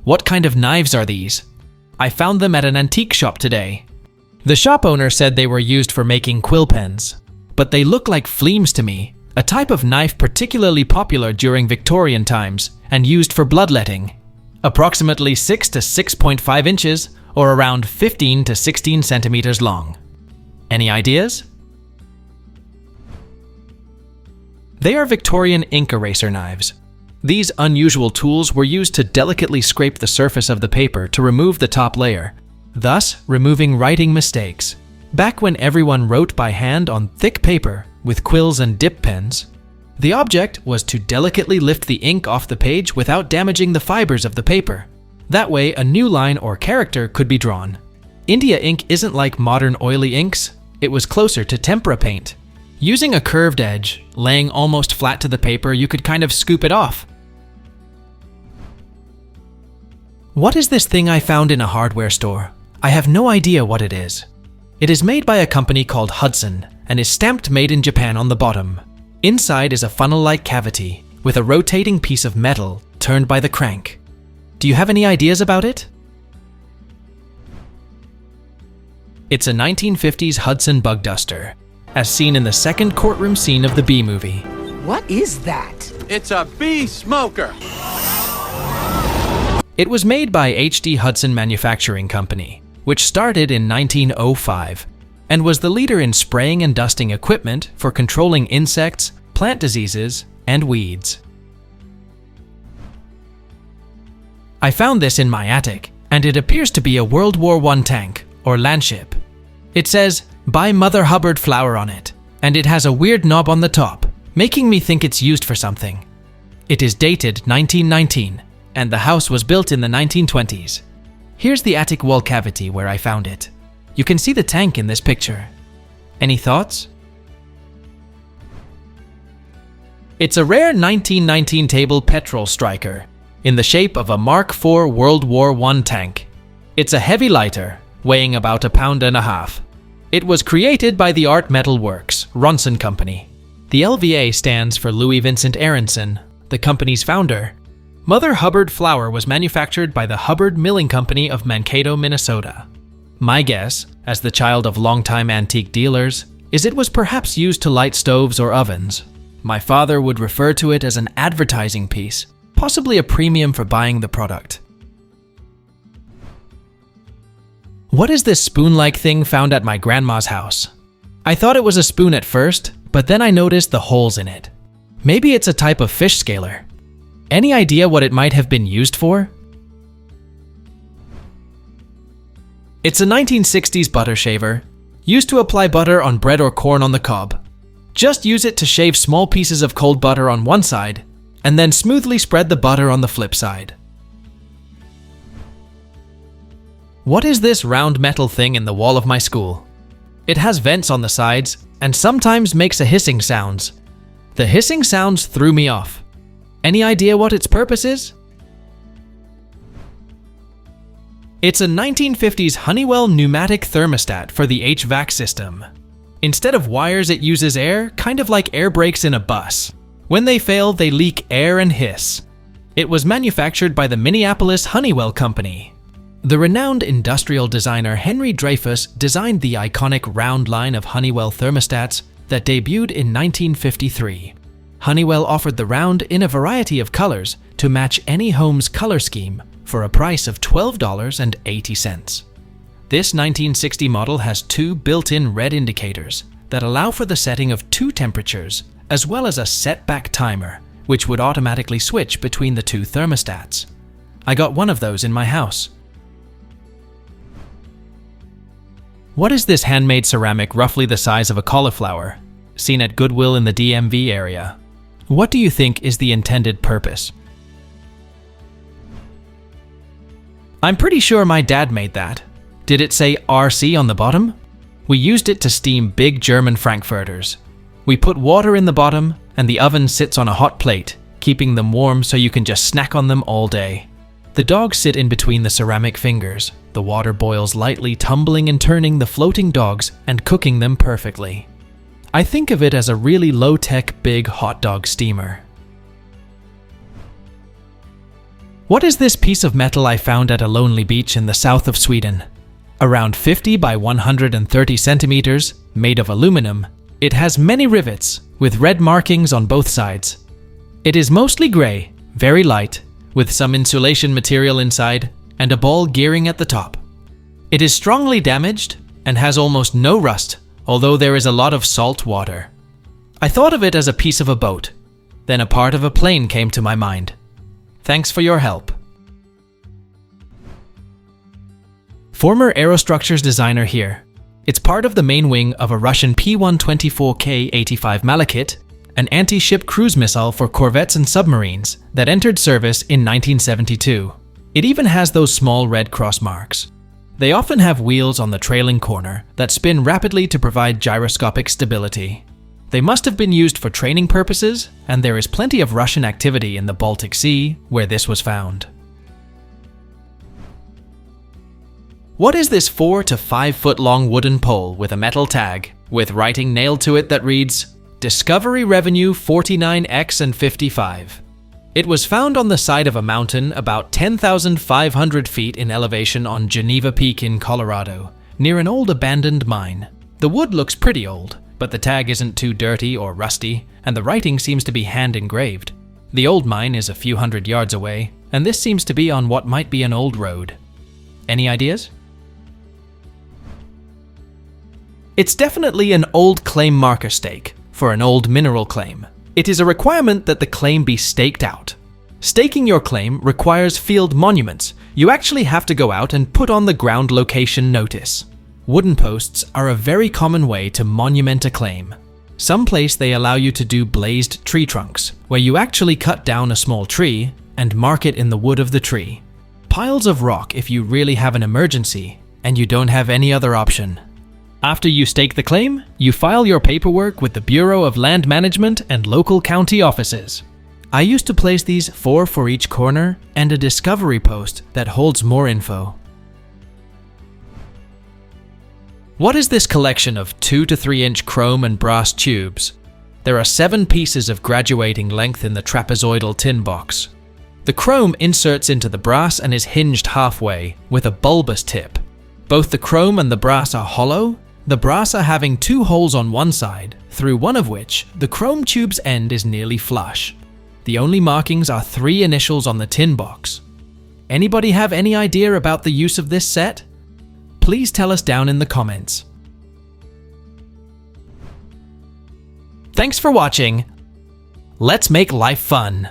What kind of knives are these? I found them at an antique shop today. The shop owner said they were used for making quill pens, but they look like fleams to me, a type of knife particularly popular during Victorian times and used for bloodletting. Approximately 6 to 6.5 inches or around 15 to 16 centimeters long. Any ideas? They are Victorian ink eraser knives. These unusual tools were used to delicately scrape the surface of the paper to remove the top layer, thus removing writing mistakes. Back when everyone wrote by hand on thick paper with quills and dip pens, the object was to delicately lift the ink off the page without damaging the fibers of the paper. That way, a new line or character could be drawn. India ink isn't like modern oily inks, it was closer to tempera paint. Using a curved edge, laying almost flat to the paper, you could kind of scoop it off. What is this thing I found in a hardware store? I have no idea what it is. It is made by a company called Hudson and is stamped made in Japan on the bottom. Inside is a funnel-like cavity with a rotating piece of metal turned by the crank. Do you have any ideas about it? It's a 1950s Hudson Bug Duster, as seen in the second courtroom scene of the Bee Movie. What is that? It's a bee smoker! It was made by H.D. Hudson Manufacturing Company, which started in 1905 and was the leader in spraying and dusting equipment for controlling insects, plant diseases, and weeds. I found this in my attic, and it appears to be a World War I tank, or landship. It says, "By Mother Hubbard flower" on it, and it has a weird knob on the top, making me think it's used for something. It is dated 1919, and the house was built in the 1920s. Here's the attic wall cavity where I found it. You can see the tank in this picture. Any thoughts? It's a rare 1919 table petrol striker in the shape of a Mark IV World War I tank. It's a heavy lighter, weighing about 1.5 pounds. It was created by the Art Metal Works, Ronson Company. The LVA stands for Louis Vincent Aronson, the company's founder. Mother Hubbard flour was manufactured by the Hubbard Milling Company of Mankato, Minnesota. My guess, as the child of longtime antique dealers, is it was perhaps used to light stoves or ovens. My father would refer to it as an advertising piece, possibly a premium for buying the product. What is this spoon-like thing found at my grandma's house? I thought it was a spoon at first, but then I noticed the holes in it. Maybe it's a type of fish scaler. Any idea what it might have been used for? It's a 1960s butter shaver, used to apply butter on bread or corn on the cob. Just use it to shave small pieces of cold butter on one side, and then smoothly spread the butter on the flip side. What is this round metal thing in the wall of my school? It has vents on the sides, and sometimes makes a hissing sounds. The hissing sounds threw me off. Any idea what its purpose is? It's a 1950s Honeywell pneumatic thermostat for the HVAC system. Instead of wires, it uses air, kind of like air brakes in a bus. When they fail, they leak air and hiss. It was manufactured by the Minneapolis Honeywell Company. The renowned industrial designer Henry Dreyfuss designed the iconic round line of Honeywell thermostats that debuted in 1953. Honeywell offered the round in a variety of colors to match any home's color scheme for a price of $12.80. This 1960 model has two built-in red indicators that allow for the setting of two temperatures, as well as a setback timer, which would automatically switch between the two thermostats. I got one of those in my house. What is this handmade ceramic roughly the size of a cauliflower, seen at Goodwill in the DMV area? What do you think is the intended purpose? I'm pretty sure my dad made that. Did it say RC on the bottom? We used it to steam big German frankfurters. We put water in the bottom, and the oven sits on a hot plate, keeping them warm so you can just snack on them all day. The dogs sit in between the ceramic fingers. The water boils lightly, tumbling and turning the floating dogs and cooking them perfectly. I think of it as a really low-tech big hot dog steamer. What is this piece of metal I found at a lonely beach in the south of Sweden? Around 50 by 130 centimeters, made of aluminum, it has many rivets with red markings on both sides. It is mostly gray, very light, with some insulation material inside and a ball gearing at the top. It is strongly damaged and has almost no rust, although there is a lot of salt water. I thought of it as a piece of a boat. Then a part of a plane came to my mind. Thanks for your help. Former aerostructures designer here. It's part of the main wing of a Russian P-124K-85 Malachit, an anti-ship cruise missile for corvettes and submarines that entered service in 1972. It even has those small red cross marks. They often have wheels on the trailing corner that spin rapidly to provide gyroscopic stability. They must have been used for training purposes, and there is plenty of Russian activity in the Baltic Sea where this was found. What is this 4 to 5 foot long wooden pole with a metal tag, with writing nailed to it that reads, Discovery Revenue 49X and 55? It was found on the side of a mountain about 10,500 feet in elevation on Geneva Peak in Colorado, near an old abandoned mine. The wood looks pretty old, but the tag isn't too dirty or rusty, and the writing seems to be hand-engraved. The old mine is a few hundred yards away, and this seems to be on what might be an old road. Any ideas? It's definitely an old claim marker stake for an old mineral claim. It is a requirement that the claim be staked out. Staking your claim requires field monuments. You actually have to go out and put on the ground location notice. Wooden posts are a very common way to monument a claim. Someplace they allow you to do blazed tree trunks, where you actually cut down a small tree and mark it in the wood of the tree. Piles of rock if you really have an emergency and you don't have any other option. After you stake the claim, you file your paperwork with the Bureau of Land Management and local county offices. I used to place these 4 for each corner and a discovery post that holds more info. What is this collection of 2 to 3 inch chrome and brass tubes? There are 7 pieces of graduating length in the trapezoidal tin box. The chrome inserts into the brass and is hinged halfway, with a bulbous tip. Both the chrome and the brass are hollow, the brass are having 2 holes on one side, through one of which the chrome tube's end is nearly flush. The only markings are 3 initials on the tin box. Anybody have any idea about the use of this set? Please tell us down in the comments. Thanks for watching. Let's make life fun.